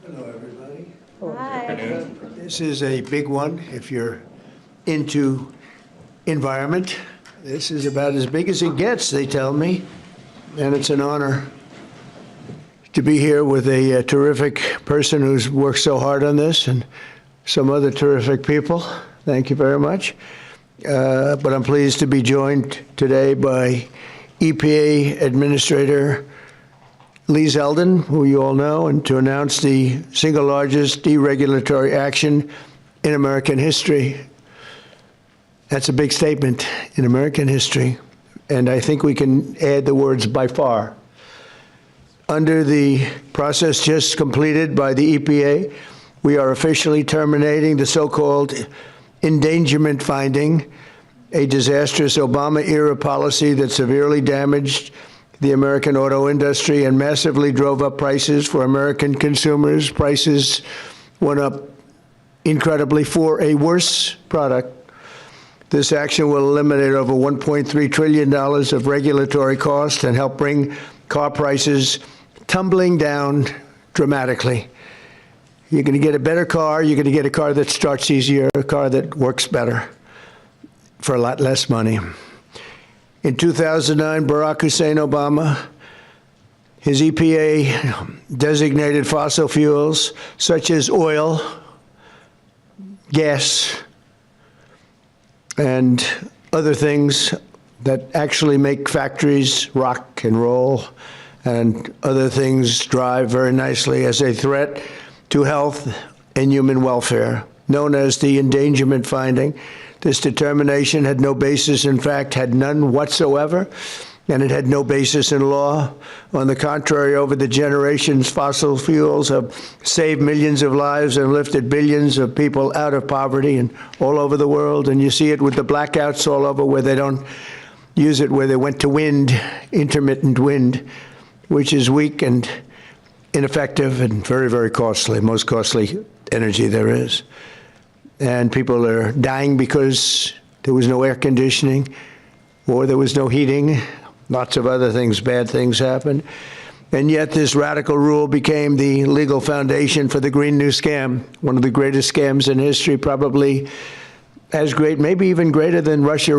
Hello, everybody. Hi. This is a big one if you're into environment. This is about as big as it gets, they tell me, and it's an honor to be here with a terrific person who's worked so hard on this and some other terrific people. Thank you very much. But I'm pleased to be joined today by EPA Administrator Lee Zeldin, who you all know, and to announce the single largest deregulatory action in American history. That's a big statement in American history, and I think we can add the words by far. Under the process just completed by the EPA, we are officially terminating the so-called endangerment finding, a disastrous Obama-era policy that severely damaged the American auto industry and massively drove up prices for American consumers. Prices went up incredibly for a worse product. This action will eliminate over $1.3 trillion of regulatory costs and help bring car prices tumbling down dramatically. You're going to get a better car. You're going to get a car that starts easier, a car that works better for a lot less money. In 2009, Barack Hussein Obama, his EPA designated fossil fuels such as oil, gas, and other things that actually make factories rock and roll and other things drive very nicely as a threat to health and human welfare, known as the endangerment finding. This determination had no basis, in fact, had none whatsoever, and it had no basis in law. On the contrary, over the generations, fossil fuels have saved millions of lives and lifted billions of people out of poverty and all over the world. And you see it with the blackouts all over where they don't use it, where they went to wind, intermittent wind, which is weak and ineffective and very, very costly, most costly energy there is. And people are dying because there was no air conditioning or there was no heating. Lots of other things, bad things happened. And yet this radical rule became the legal foundation for the Green New Scam, one of the greatest scams in history, probably as great, maybe even greater than Russia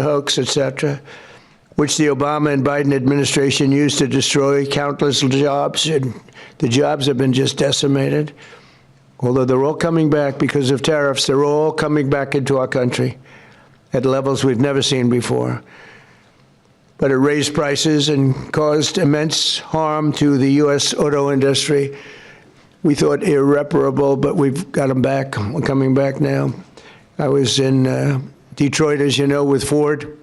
hoax, etc., which the Obama and Biden administration used to destroy countless jobs. And the jobs have been just decimated. Although they're all coming back because of tariffs, they're all coming back into our country at levels we've never seen before. But it raised prices and caused immense harm to the U.S. auto industry. We thought irreparable, but we've got them back. We're coming back now. I was in Detroit, as you know, with Ford,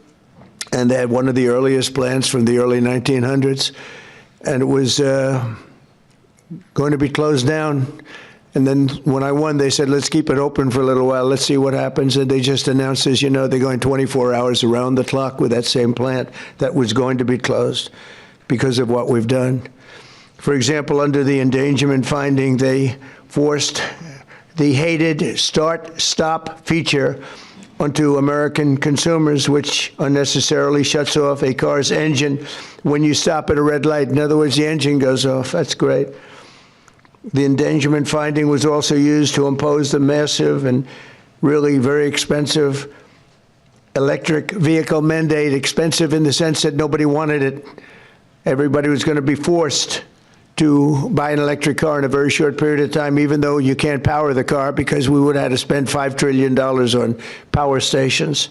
and they had one of the earliest plants from the early 1900s, and it was going to be closed down. And then when I won, they said, let's keep it open for a little while. Let's see what happens. And they just announced, as you know, they're going 24 hours around the clock with that same plant that was going to be closed because of what we've done. For example, under the endangerment finding, they forced the hated start-stop feature onto American consumers, which unnecessarily shuts off a car's engine when you stop at a red light. In other words, the engine goes off. That's great. The endangerment finding was also used to impose the massive and really very expensive electric vehicle mandate, expensive in the sense that nobody wanted it. Everybody was going to be forced to buy an electric car in a very short period of time, even though you can't power the car, because we would have had to spend $5 trillion on power stations.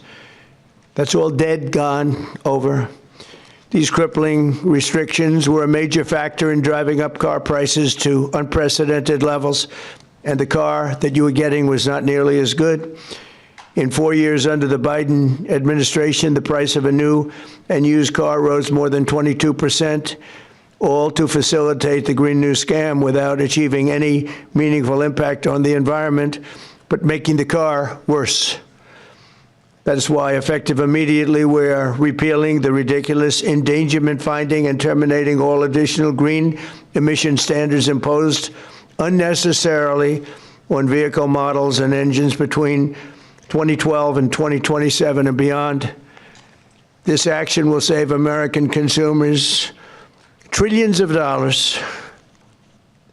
That's all dead, gone, over. These crippling restrictions were a major factor in driving up car prices to unprecedented levels, and the car that you were getting was not nearly as good. In 4 years under the Biden administration, the price of a new and used car rose more than 22%, all to facilitate the Green New Scam without achieving any meaningful impact on the environment, but making the car worse. That's why, effective immediately, we are repealing the ridiculous endangerment finding and terminating all additional green emission standards imposed unnecessarily on vehicle models and engines between 2012 and 2027 and beyond. This action will save American consumers trillions of dollars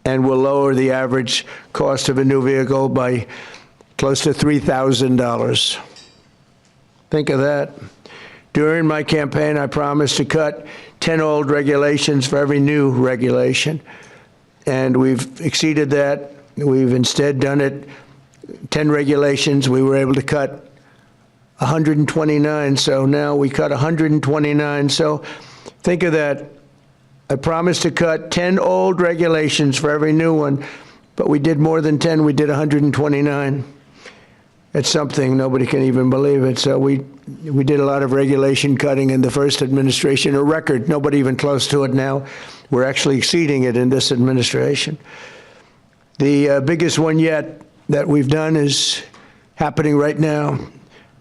and will lower the average cost of a new vehicle by close to $3,000. Think of that. During my campaign, I promised to cut 10 old regulations for every new regulation, and we've exceeded that. We've instead done it 10 regulations. We were able to cut 129, so now we cut 129. So think of that. I promised to cut 10 old regulations for every new one, but we did more than 10. We did 129. It's something, nobody can even believe it. So we did a lot of regulation cutting in the first administration, a record, nobody even close to it now. We're actually exceeding it in this administration. The biggest one yet that we've done is happening right now.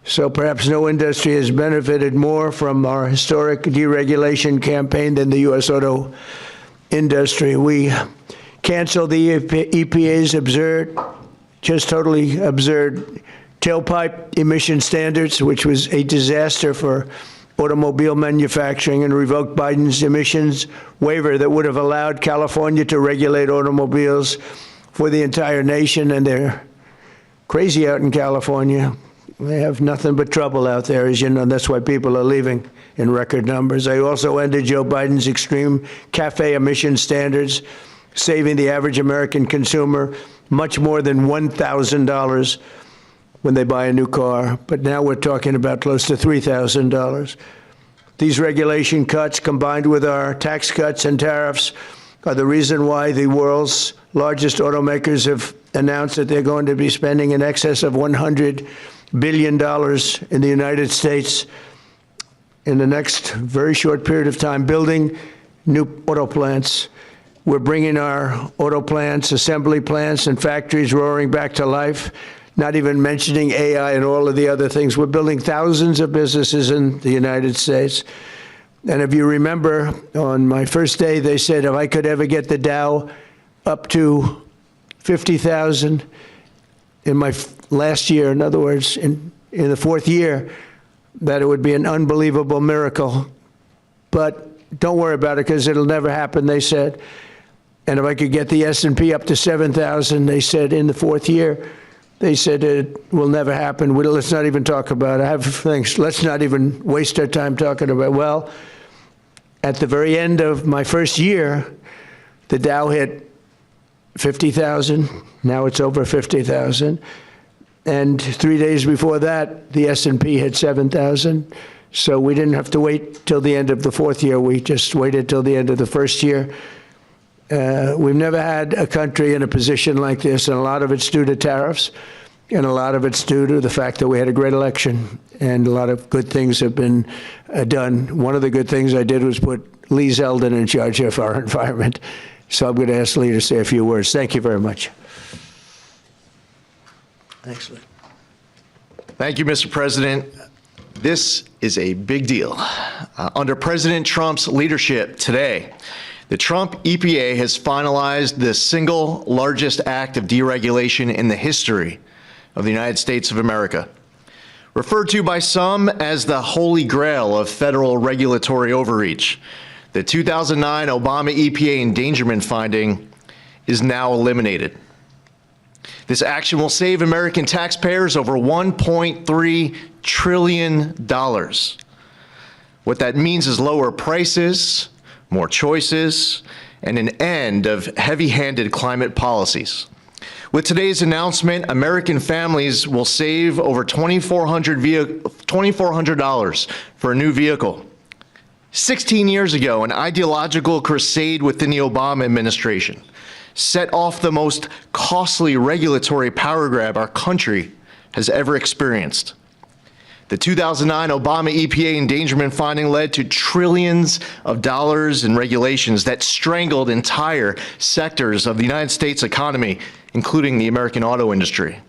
So perhaps no industry has benefited more from our historic deregulation campaign than the U.S. auto industry. We canceled the EPA's absurd, just totally absurd, tailpipe emission standards, which was a disaster for automobile manufacturing, and revoked Biden's emissions waiver that would have allowed California to regulate automobiles for the entire nation. And they're crazy out in California. They have nothing but trouble out there, as you know. That's why people are leaving in record numbers. I also ended Joe Biden's extreme CAFE emission standards, saving the average American consumer much more than $1,000 when they buy a new car. But now we're talking about close to $3,000. These regulation cuts, combined with our tax cuts and tariffs, are the reason why the world's largest automakers have announced that they're going to be spending in excess of $100 billion in the United States in the next very short period of time, building new auto plants. We're bringing our auto plants, assembly plants, and factories roaring back to life, not even mentioning AI and all of the other things. We're building thousands of businesses in the United States. And if you remember, on my first day, they said if I could ever get the Dow up to 50,000 in my last year, in other words, in the fourth year, that it would be an unbelievable miracle. But don't worry about it, because it'll never happen, they said. And if I could get the S&P up to 7,000, they said, in the fourth year, they said it will never happen. Let's not even talk about it. I have things, let's not even waste our time talking about it. Well, at the very end of my first year, the Dow hit 50,000. Now it's over 50,000. And 3 days before that, the S&P hit 7,000. So we didn't have to wait till the end of the fourth year. We just waited till the end of the first year. We've never had a country in a position like this, and a lot of it's due to tariffs, and a lot of it's due to the fact that we had a great election, and a lot of good things have been done. One of the good things I did was put Lee Zeldin in charge of our environment. So I'm going to ask Lee to say a few words. Thank you very much. Thanks, Lee. Thank you, Mr. President. This is a big deal. Under President Trump's leadership today, the Trump EPA has finalized the single largest act of deregulation in the history of the United States of America. Referred to by some as the holy grail of federal regulatory overreach, the 2009 Obama EPA endangerment finding is now eliminated. This action will save American taxpayers over $1.3 trillion. What that means is lower prices, more choices, and an end of heavy-handed climate policies. With today's announcement, American families will save over $2,400 for a new vehicle. 16 years ago, an ideological crusade within the Obama administration set off the most costly regulatory power grab our country has ever experienced. The 2009 Obama EPA endangerment finding led to trillions of dollars in regulations that strangled entire sectors of the United States economy, including the American auto industry.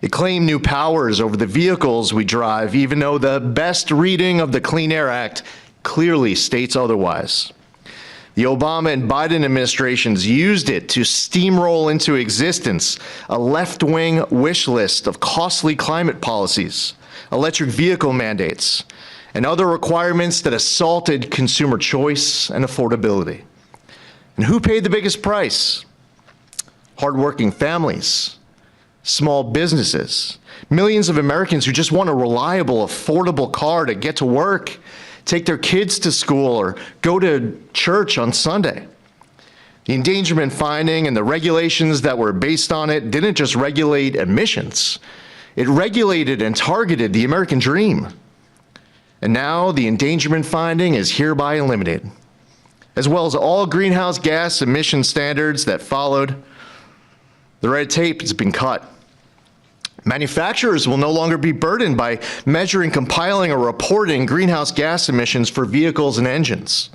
It claimed new powers over the vehicles we drive, even though the best reading of the Clean Air Act clearly states otherwise. The Obama and Biden administrations used it to steamroll into existence a left-wing wish list of costly climate policies, electric vehicle mandates, and other requirements that assaulted consumer choice and affordability. And who paid the biggest price? Hardworking families, small businesses, millions of Americans who just want a reliable, affordable car to get to work, take their kids to school, or go to church on Sunday. The endangerment finding and the regulations that were based on it didn't just regulate emissions. It regulated and targeted the American dream. And now the endangerment finding is hereby eliminated, as well as all greenhouse gas emission standards that followed. The red tape has been cut. Manufacturers will no longer be burdened by measuring, compiling, or reporting greenhouse gas emissions for vehicles and engines.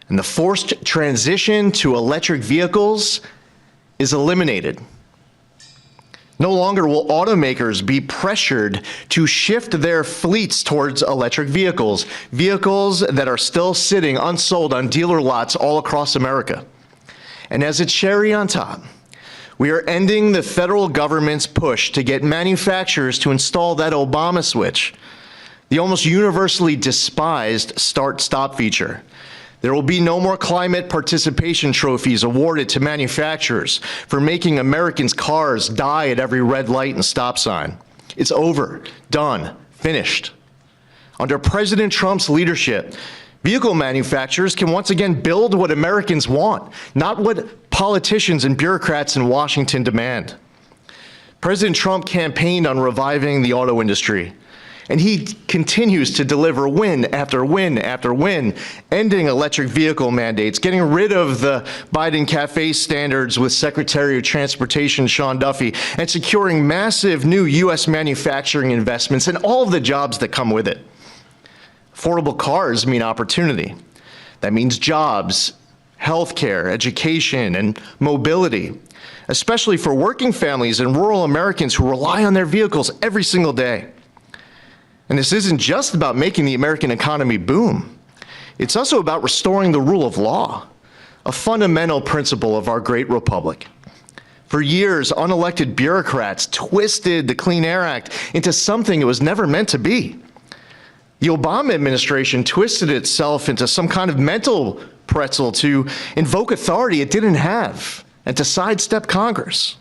And the forced transition to electric vehicles is eliminated. No longer will automakers be pressured to shift their fleets towards electric vehicles, vehicles that are still sitting unsold on dealer lots all across America. And as a cherry on top, we are ending the federal government's push to get manufacturers to install that Obama switch, the almost universally despised start-stop feature. There will be no more climate participation trophies awarded to manufacturers for making Americans' cars die at every red light and stop sign. It's over, done, finished. Under President Trump's leadership, vehicle manufacturers can once again build what Americans want, not what politicians and bureaucrats in Washington demand. President Trump campaigned on reviving the auto industry, and he continues to deliver win after win after win, ending electric vehicle mandates, getting rid of the Biden Cafe standards with Secretary of Transportation Sean Duffy, and securing massive new U.S. manufacturing investments and all of the jobs that come with it. Affordable cars mean opportunity. That means jobs, healthcare, education, and mobility, especially for working families and rural Americans who rely on their vehicles every single day. And this isn't just about making the American economy boom. It's also about restoring the rule of law, a fundamental principle of our great republic. For years, unelected bureaucrats twisted the Clean Air Act into something it was never meant to be. The Obama administration twisted itself into some kind of mental pretzel to invoke authority it didn't have and to sidestep Congress.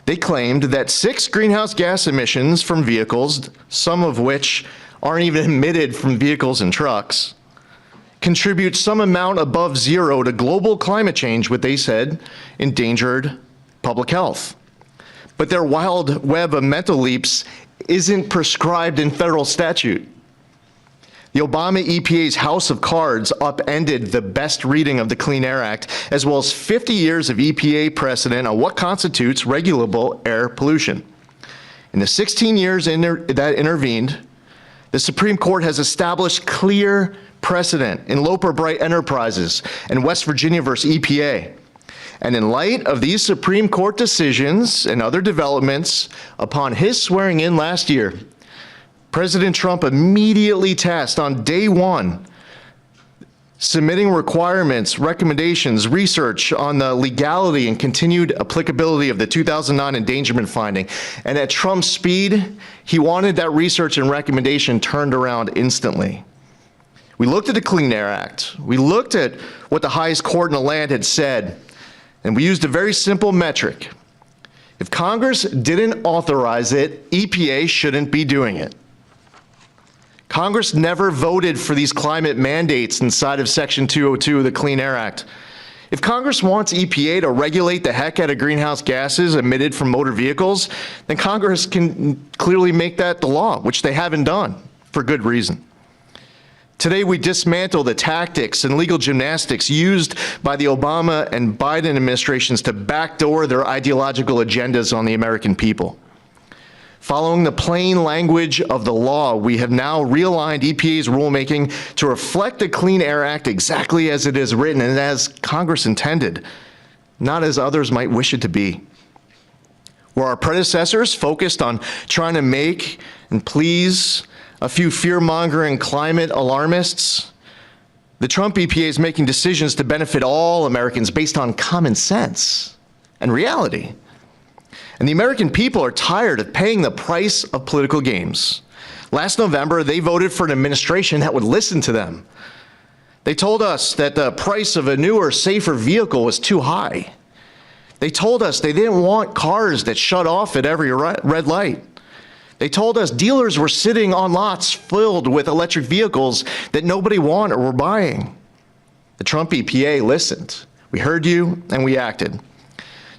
They claimed that 6 greenhouse gas emissions from vehicles, some of which aren't even emitted from vehicles and trucks, contribute some amount above zero to global climate change, what they said endangered public health. But their wild web of mental leaps isn't prescribed in federal statute. The Obama EPA's house of cards upended the best reading of the Clean Air Act, as well as 50 years of EPA precedent on what constitutes regulable air pollution. In the 16 years that intervened, the Supreme Court has established clear precedent in Loper Bright Enterprises and West Virginia versus EPA. And in light of these Supreme Court decisions and other developments, upon his swearing in last year, President Trump immediately tasked on day one, submitting requirements, recommendations, research on the legality and continued applicability of the 2009 endangerment finding. And at Trump's speed, he wanted that research and recommendation turned around instantly. We looked at the Clean Air Act. We looked at what the highest court in the land had said, and we used a very simple metric. If Congress didn't authorize it, EPA shouldn't be doing it. Congress never voted for these climate mandates inside of Section 202 of the Clean Air Act. If Congress wants EPA to regulate the heck out of greenhouse gases emitted from motor vehicles, then Congress can clearly make that the law, which they haven't done, for good reason. Today, we dismantle the tactics and legal gymnastics used by the Obama and Biden administrations to backdoor their ideological agendas on the American people. Following the plain language of the law, we have now realigned EPA's rulemaking to reflect the Clean Air Act exactly as it is written and as Congress intended, not as others might wish it to be. Where our predecessors focused on trying to make and please a few fear-mongering climate alarmists, the Trump EPA is making decisions to benefit all Americans based on common sense and reality. And the American people are tired of paying the price of political games. Last November, they voted for an administration that would listen to them. They told us that the price of a newer, safer vehicle was too high. They told us they didn't want cars that shut off at every red light. They told us dealers were sitting on lots filled with electric vehicles that nobody wanted or were buying. The Trump EPA listened. We heard you and we acted.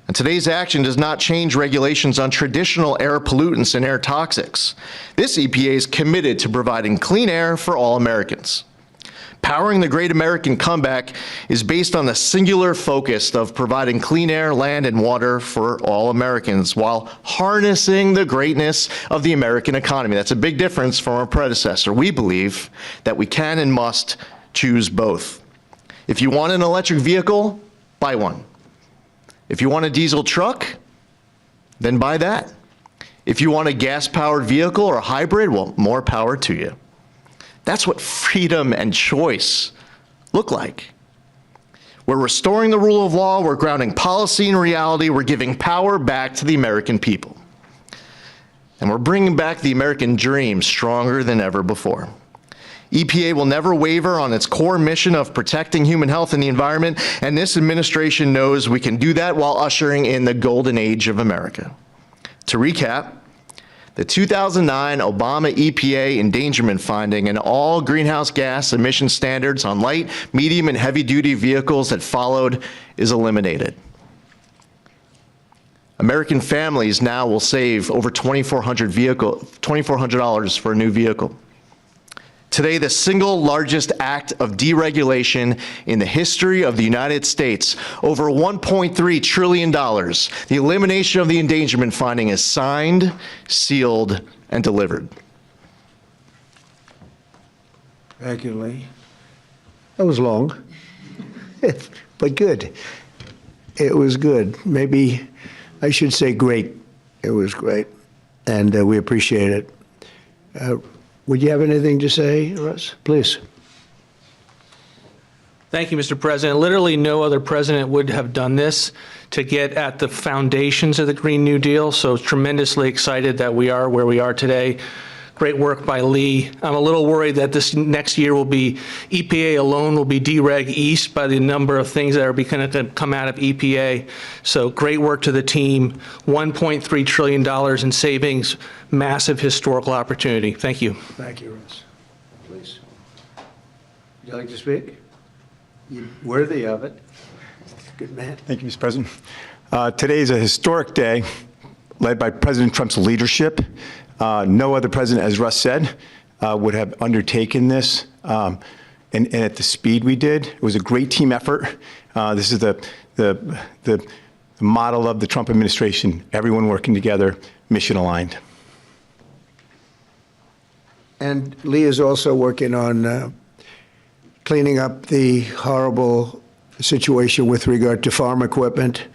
And today's action does not change regulations on traditional air pollutants and air toxics. This EPA is committed to providing clean air for all Americans. Powering the Great American Comeback is based on the singular focus of providing clean air, land, and water for all Americans while harnessing the greatness of the American economy. That's a big difference from our predecessor. We believe that we can and must choose both. If you want an electric vehicle, buy one. If you want a diesel truck, then buy that. If you want a gas-powered vehicle or a hybrid, well, more power to you. That's what freedom and choice look like. We're restoring the rule of law, we're grounding policy in reality, we're giving power back to the American people. And we're bringing back the American dream stronger than ever before. EPA will never waver on its core mission of protecting human health and the environment, and this administration knows we can do that while ushering in the golden age of America. To recap, the 2009 Obama EPA endangerment finding and all greenhouse gas emission standards on light, medium, and heavy-duty vehicles that followed is eliminated. American families now will save over $2,400 for a new vehicle. Today, the single largest act of deregulation in the history of the United States, over $1.3 trillion. The elimination of the endangerment finding is signed, sealed, and delivered. Thank you, Lee. That was long, but good. It was good. Maybe I should say great. It was great, and we appreciate it. Would you have anything to say, Russ? Please. Thank you, Mr. President. Literally no other president would have done this to get at the foundations of the Green New Deal, so tremendously excited that we are where we are today. Great work by Lee. I'm a little worried that this next year will be, EPA alone will be dereg east by the number of things that are going to come out of EPA. So great work to the team. $1.3 trillion in savings, massive historical opportunity. Thank you. Thank you, Russ. Please. Would you like to speak? You're worthy of it. Good man. Thank you, Mr. President. Today is a historic day led by President Trump's leadership. No other president, as Russ said, would have undertaken this and at the speed we did. It was a great team effort. This is the model of the Trump administration, everyone working together, mission aligned. And Lee is also working on cleaning up the horrible situation with regard to farm equipment.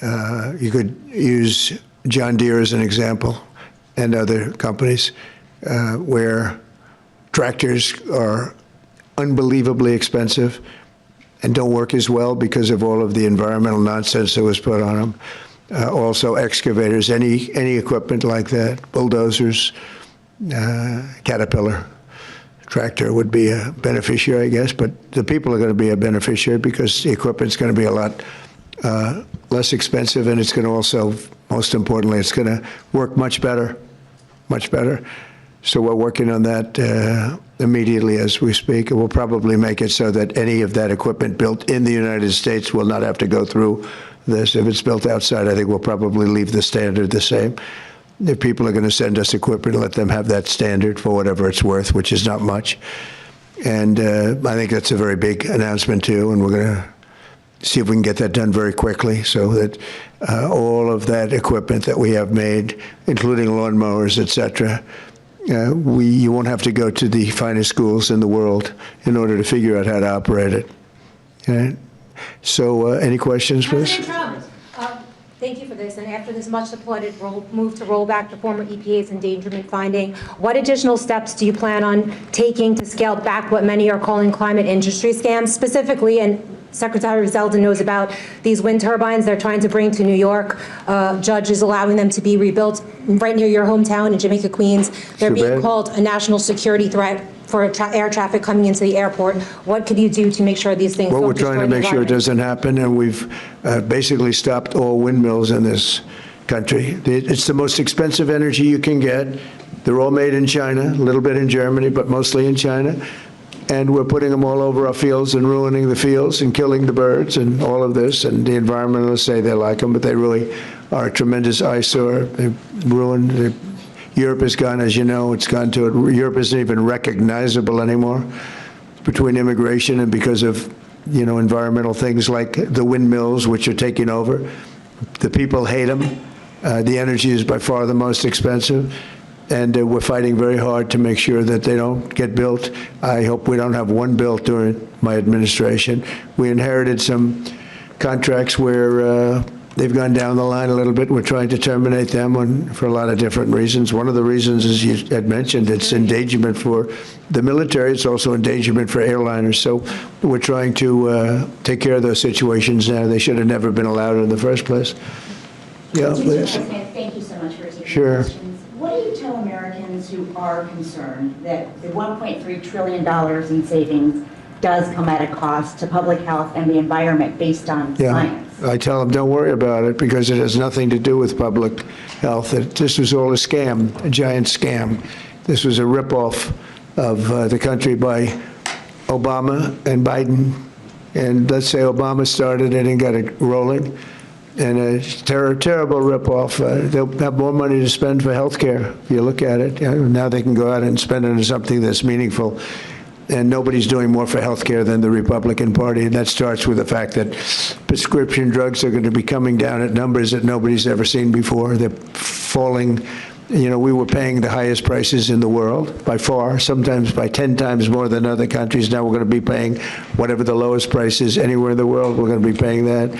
You could use John Deere as an example, and other companies where tractors are unbelievably expensive and don't work as well because of all of the environmental nonsense that was put on them. Also excavators, any equipment like that, bulldozers, Caterpillar tractor would be a beneficiary, I guess, but the people are going to be a beneficiary because the equipment's going to be a lot less expensive, and it's going to also, most importantly, it's going to work much better. Much better. So we're working on that immediately as we speak. And we'll probably make it so that any of that equipment built in the United States will not have to go through this. If it's built outside, I think we'll probably leave the standard the same. If people are going to send us equipment, let them have that standard for whatever it's worth, which is not much. And I think that's a very big announcement, too. And we're going to see if we can get that done very quickly so that all of that equipment that we have made, including lawnmowers, et cetera, you won't have to go to the finest schools in the world in order to figure out how to operate it. Okay? So any questions, please? President Trump, thank you for this. And after this much applauded move to roll back the former EPA's endangerment finding, what additional steps do you plan on taking to scale back what many are calling climate industry scams, specifically, and Secretary Zeldin knows about these wind turbines they're trying to bring to New York. Judges allowing them to be rebuilt right near your hometown in Jamaica, Queens. They're being called a national security threat for air traffic coming into the airport. What could you do to make sure these things Well, don't we're trying to destroy the make sure it environment? doesn't happen, and we've basically stopped all windmills in this country. It's the most expensive energy you can get. They're all made in China, a little bit in Germany, but mostly in China. And we're putting them all over our fields and ruining the fields and killing the birds and all of this. And the environmentalists say they like them, but they really are a tremendous eyesore. They've ruined. Europe has gone, as you know, it's gone to it. Europe isn't even recognizable anymore between immigration and because of, environmental things like the windmills, which are taking over. The people hate them. The energy is by far the most expensive. And we're fighting very hard to make sure that they don't get built. I hope we don't have one built during my administration. We inherited some contracts where they've gone down the line a little bit. We're trying to terminate them for a lot of different reasons. One of the reasons, as you had mentioned, it's endangerment for the military. It's also endangerment for airliners. So we're trying to take care of those situations now. They should have never been allowed in the first place. Yeah, Mr. please. President, thank you so much for taking Sure. questions. What do you tell Americans who are concerned that the $1.3 trillion in savings does come at a cost to public health and the environment based on Yeah, science? I tell them, don't worry about it, because it has nothing to do with public health. This was all a scam, a giant scam. This was a ripoff of the country by Obama and Biden. And let's say Obama started it and got it rolling. And a terrible ripoff. They'll have more money to spend for health care, if you look at it. Now they can go out and spend it on something that's meaningful. And nobody's doing more for health care than the Republican Party. And that starts with the fact that prescription drugs are going to be coming down at numbers that nobody's ever seen before. They're falling. We were paying the highest prices in the world by far, sometimes by 10 times more than other countries. Now we're going to be paying whatever the lowest price is anywhere in the world. We're going to be paying that.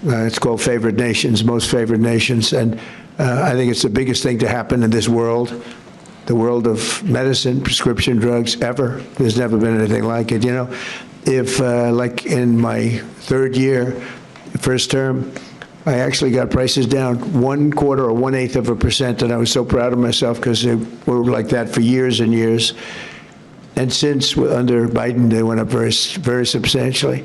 It's called favored nations, most favored nations. And I think it's the biggest thing to happen in this world, the world of medicine, prescription drugs, ever. There's never been anything like it. If like in my third year, first term, I actually got prices down 1/4 or 1/8 of a percent, and I was so proud of myself because they were like that for years and years. And since under Biden, they went up very, very substantially.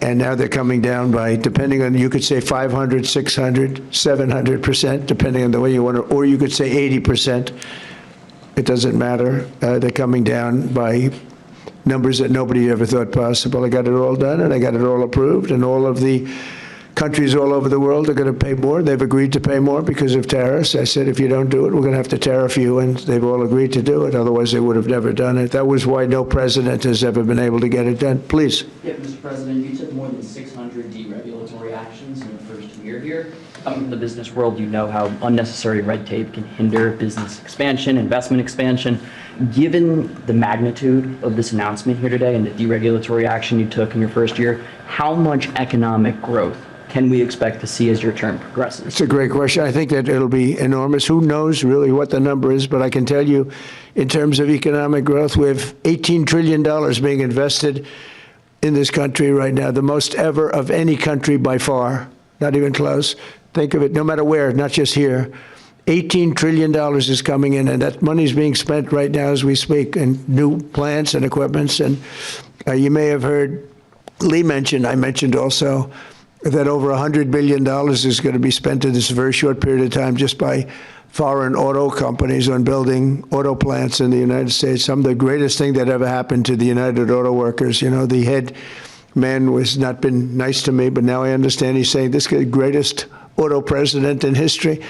And now they're coming down by, depending on, you could say 500, 600, 700%, depending on the way you want to, or you could say 80%. It doesn't matter. They're coming down by numbers that nobody ever thought possible. I got it all done, and I got it all approved, and all of the countries all over the world are going to pay more. They've agreed to pay more because of tariffs. I said, if you don't do it, we're going to have to tariff you, and they've all agreed to do it. Otherwise, they would have never done it. That was why no president has ever been able to get it done. Please. Yeah, Mr. President, you took more than 600 deregulatory actions in your first year here. Coming from the business world, you know how unnecessary red tape can hinder business expansion, investment expansion. Given the magnitude of this announcement here today and the deregulatory action you took in your first year, how much economic growth can we expect to see as your term progresses? It's a great question. I think that it'll be enormous. Who knows really what the number is, but I can tell you in terms of economic growth, we have $18 trillion being invested in this country right now, the most ever of any country by far, not even close. Think of it, no matter where, not just here. $18 trillion is coming in, and that money is being spent right now as we speak in new plants and equipments. And you may have heard Lee mention, I mentioned also, that over $100 billion is going to be spent in this very short period of time just by foreign auto companies on building auto plants in the United States. Some of the greatest thing that ever happened to the United Auto Workers. The head man was not been nice to me, but now I understand he's saying this is the greatest auto president in history.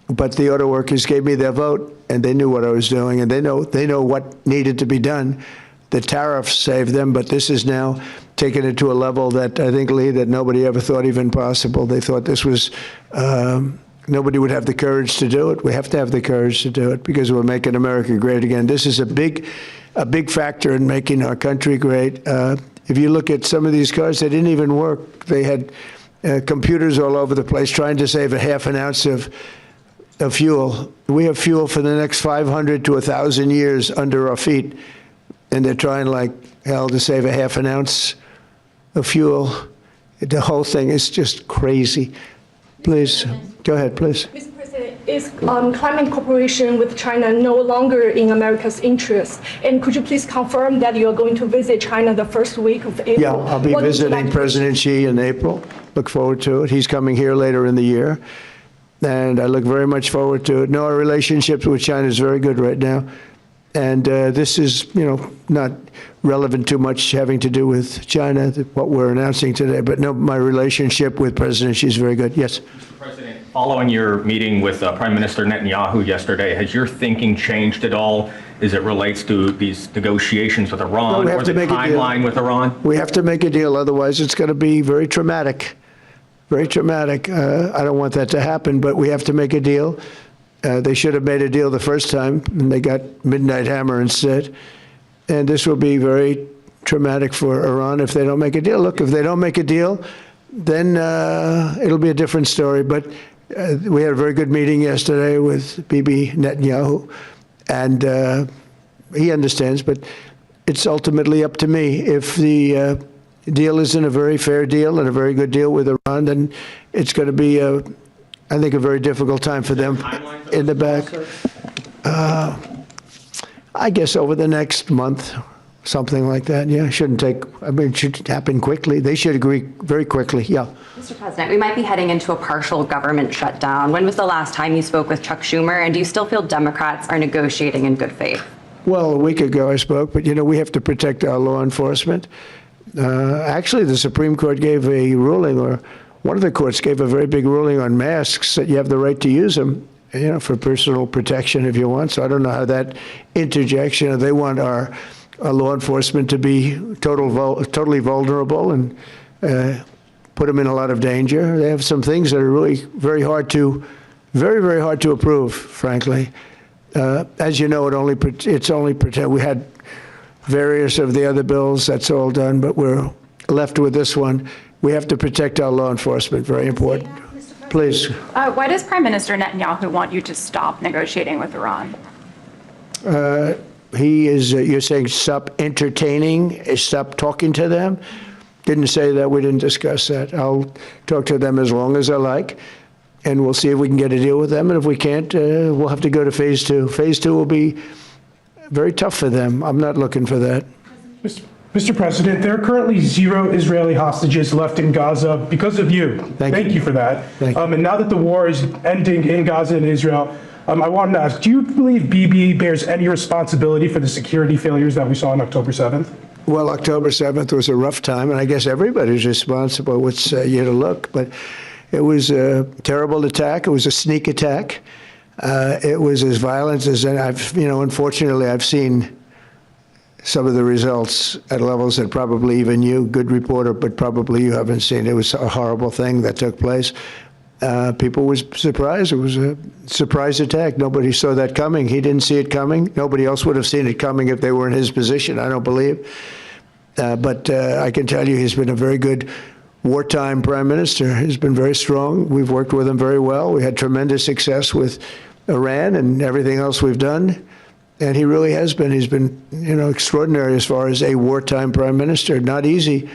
But the auto workers gave me their vote, and they knew what I was doing, and they know what needed to be done. The tariffs saved them, but this is now taken it to a level that I think, Lee, that nobody ever thought even possible. They thought this was, nobody would have the courage to do it. We have to have the courage to do it because we're making America great again. This is a big factor in making our country great. If you look at some of these cars, they didn't even work. They had computers all over the place trying to save a half an ounce of fuel. We have fuel for the next 500 to 1,000 years under our feet, and they're trying like hell to save a half an ounce of fuel. The whole thing is just crazy. Please, go ahead, please. Mr. President, is climate cooperation with China no longer in America's interest? And could you please confirm that you are going to visit China the first week of April? Yeah, I'll be What would you visiting like to- President Xi in April. Look forward to it. He's coming here later in the year, and I look very much forward to it. No, our relationship with China is very good right now, and this is, not relevant too much having to do with China, what we're announcing today, but no, my relationship with President Xi is very good. Yes. Mr. President, following your meeting with Prime Minister Netanyahu yesterday, has your thinking changed at all as it relates to these negotiations with Well, Iran we have or to the make a deal. timeline with Iran? We have to make a deal, otherwise it's going to be very traumatic. Very traumatic. I don't want that to happen, but we have to make a deal. They should have made a deal the first time, and they got midnight hammer instead. And this will be very traumatic for Iran if they don't make a deal. Look, if they don't make a deal, then it'll be a different story. But we had a very good meeting yesterday with Bibi Netanyahu, and he understands, but it's ultimately up to me. If the deal isn't a very fair deal and a very good deal with Iran, then it's going to be, I think, a very difficult time for them in the back. I guess over the next month, something like that. Yeah, it should happen quickly. They should agree very quickly. Yeah. Mr. President, we might be heading into a partial government shutdown. When was the last time you spoke with Chuck Schumer, and do you still feel Democrats are negotiating in good faith? Well, a week ago I spoke, but we have to protect our law enforcement. Actually, the Supreme Court gave a ruling, or one of the courts gave a very big ruling on masks, that you have the right to use them, for personal protection if you want. So I don't know how that interjects. They want our law enforcement to be totally vulnerable and put them in a lot of danger. They have some things that are really very hard to approve, frankly. As you know, it's only pretend. We had various of the other bills, that's all done, but we're left with this one. We have to protect our law enforcement, very important. Please. Why does Prime Minister Netanyahu want you to stop negotiating with Iran? He is, you're saying stop entertaining, stop talking to them? Didn't say that, we didn't discuss that. I'll talk to them as long as I like, and we'll see if we can get a deal with them, and if we can't, we'll have to go to phase two. Phase two will be very tough for them. I'm not looking for that. Mr. President, there are currently 0 Israeli hostages left in Gaza because of you. Thank you for that. And now that the war is ending in Gaza and Israel, I wanted to ask, do you believe Bibi bears any responsibility for the security failures that we saw on October 7th? Well, October 7th was a rough time, and I guess everybody's responsible. What's you to look, but it was a terrible attack. It was a sneak attack. It was as violent as unfortunately, I've seen some of the results at levels that probably even you, good reporter, but probably you haven't seen. It was a horrible thing that took place. People were surprised. It was a surprise attack. Nobody saw that coming. He didn't see it coming. Nobody else would have seen it coming if they were in his position, I don't believe. But I can tell you he's been a very good wartime prime minister. He's been very strong. We've worked with him very well. We had tremendous success with Iran and everything else we've done. And he really has been. He's been, extraordinary as far as a wartime prime minister. Not easy.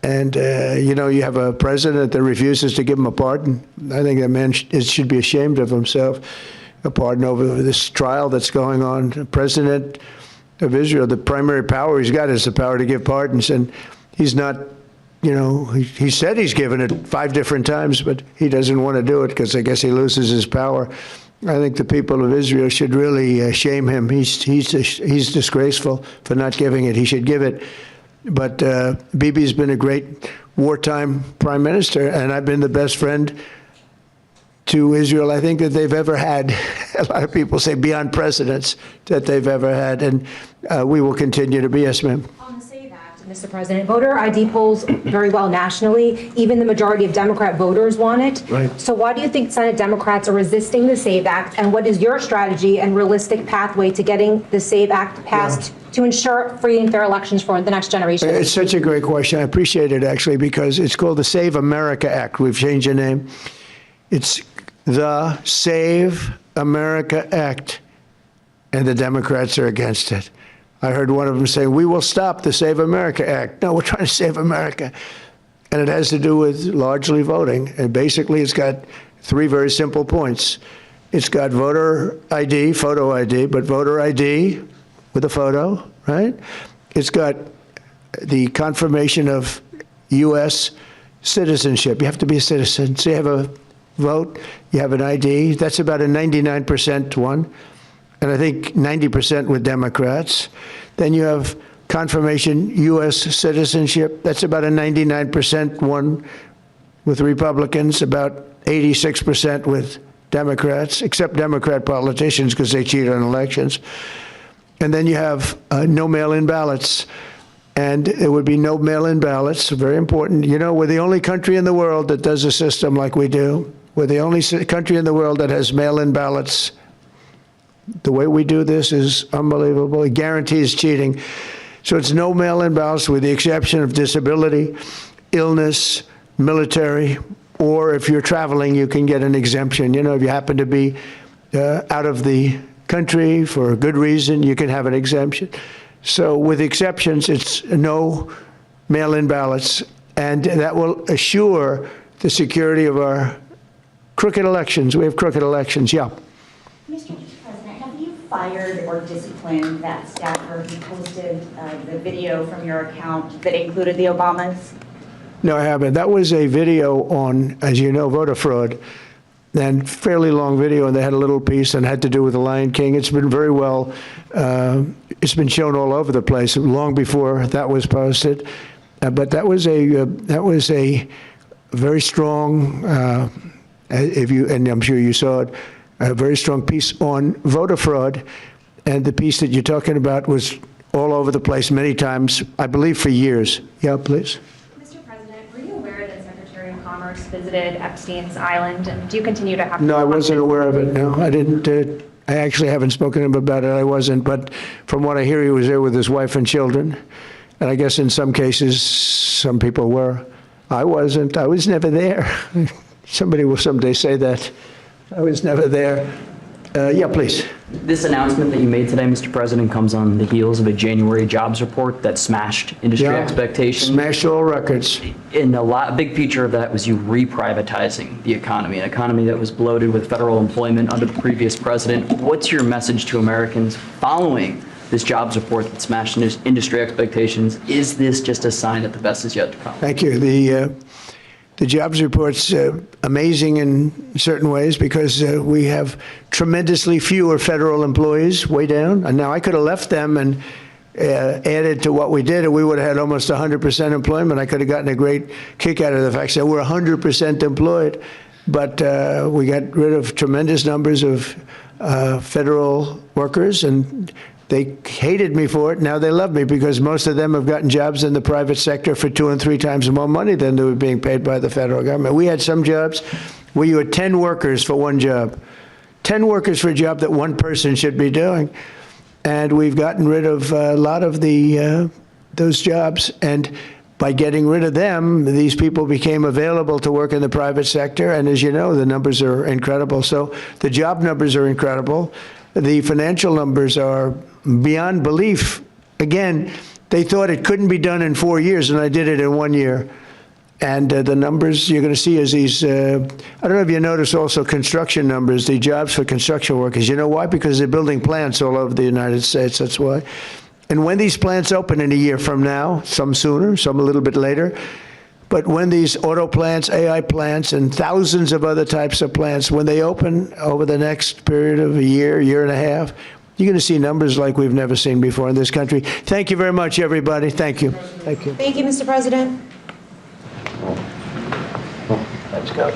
And, you have a president that refuses to give him a pardon. I think that man should be ashamed of himself. A pardon over this trial that's going on. The president of Israel, the primary power he's got is the power to give pardons. And he's not, he said he's given it 5 different times, but he doesn't want to do it because I guess he loses his power. I think the people of Israel should really shame him. He's disgraceful for not giving it. He should give it. But Bibi's been a great wartime prime minister, and I've been the best friend to Israel I think that they've ever had. A lot of people say beyond presidents that they've ever had, and we will continue to be. Yes, ma'am. Mr. President, voter ID polls very well nationally. Even the majority of Democrat voters want it. Right. So why do you think Senate Democrats are resisting the SAVE Act? And what is your strategy and realistic pathway to getting the SAVE Act passed to ensure free and fair elections for the next generation? It's such a great question. I appreciate it, actually, because it's called the Save America Act. We've changed the name. It's the Save America Act, and the Democrats are against it. I heard one of them saying, we will stop the Save America Act. No, we're trying to save America. And it has to do with largely voting. And basically, it's got 3 very simple points. It's got voter ID, photo ID, but voter ID with a photo, right? It's got the confirmation of U.S. citizenship. You have to be a citizen. So you have a vote, you have an ID. That's about a 99% one, and I think 90% with Democrats. Then you have confirmation U.S. citizenship. That's about a 99% one with Republicans, about 86% with Democrats, except Democrat politicians because they cheat on elections. And then you have no mail-in ballots. And it would be no mail-in ballots, very important. You know, we're the only country in the world that does a system like we do. We're the only country in the world that has mail-in ballots. The way we do this is unbelievable. It guarantees cheating. So it's no mail-in ballots with the exception of disability, illness, military, or if you're traveling, you can get an exemption. You know, if you happen to be out of the country for a good reason, you can have an exemption. So with exceptions, it's no mail-in ballots, and that will assure the security of our crooked elections. We have crooked elections, yeah. Mr. President, have you fired or disciplined that staffer who posted the video from your account that included the Obamas? No, I haven't. That was a video on, as you know, voter fraud, and fairly long video, and they had a little piece and had to do with the Lion King. It's been very well, it's been shown all over the place long before that was posted. But that was a very strong, and I'm sure you saw it, a very strong piece on voter fraud. And the piece that you're talking about was all over the place many times, I believe for years. Yeah, please. Were you aware that Secretary of Commerce visited Epstein's Island, and do you continue to have? No, I wasn't aware of it. No, I didn't. I actually haven't spoken to him about it. I wasn't. But from what I hear, he was there with his wife and children. And I guess in some cases, some people were. I wasn't. I was never there. Somebody will someday say that. I was never there. Yeah, please. This announcement that you made today, Mr. President, comes on the heels of a January jobs report that smashed industry expectations. Smashed all records. And a big feature of that was you reprivatizing the economy, an economy that was bloated with federal employment under the previous president. What's your message to Americans following this jobs report that smashed industry expectations? Is this just a sign that the best is yet to come? Thank you. The jobs report's amazing in certain ways because we have tremendously fewer federal employees, way down. And now I could have left them and added to what we did, and we would have had almost 100% employment. I could have gotten a great kick out of the fact that we're 100% employed. But we got rid of tremendous numbers of federal workers, and they hated me for it. Now they love me because most of them have gotten jobs in the private sector for 2 and 3 times more money than they were being paid by the federal government. We had some jobs where you had 10 workers for one job, 10 workers for a job that one person should be doing. And we've gotten rid of a lot of those jobs. And by getting rid of them, these people became available to work in the private sector. And as you know, the numbers are incredible. So the job numbers are incredible. The financial numbers are beyond belief. Again, they thought it couldn't be done in 4 years, and I did it in 1 year. And the numbers you're going to see is these, I don't know if you notice also construction numbers, the jobs for construction workers. You know why? Because they're building plants all over the United States, that's why. And when these plants open in a year from now, some sooner, some a little bit later, but when these auto plants, AI plants, and thousands of other types of plants, when they open over the next period of a year, year and a half, you're going to see numbers like we've never seen before in this country. Thank you very much, everybody. Thank you. Thank you. Thank you, Mr. President. Let's go.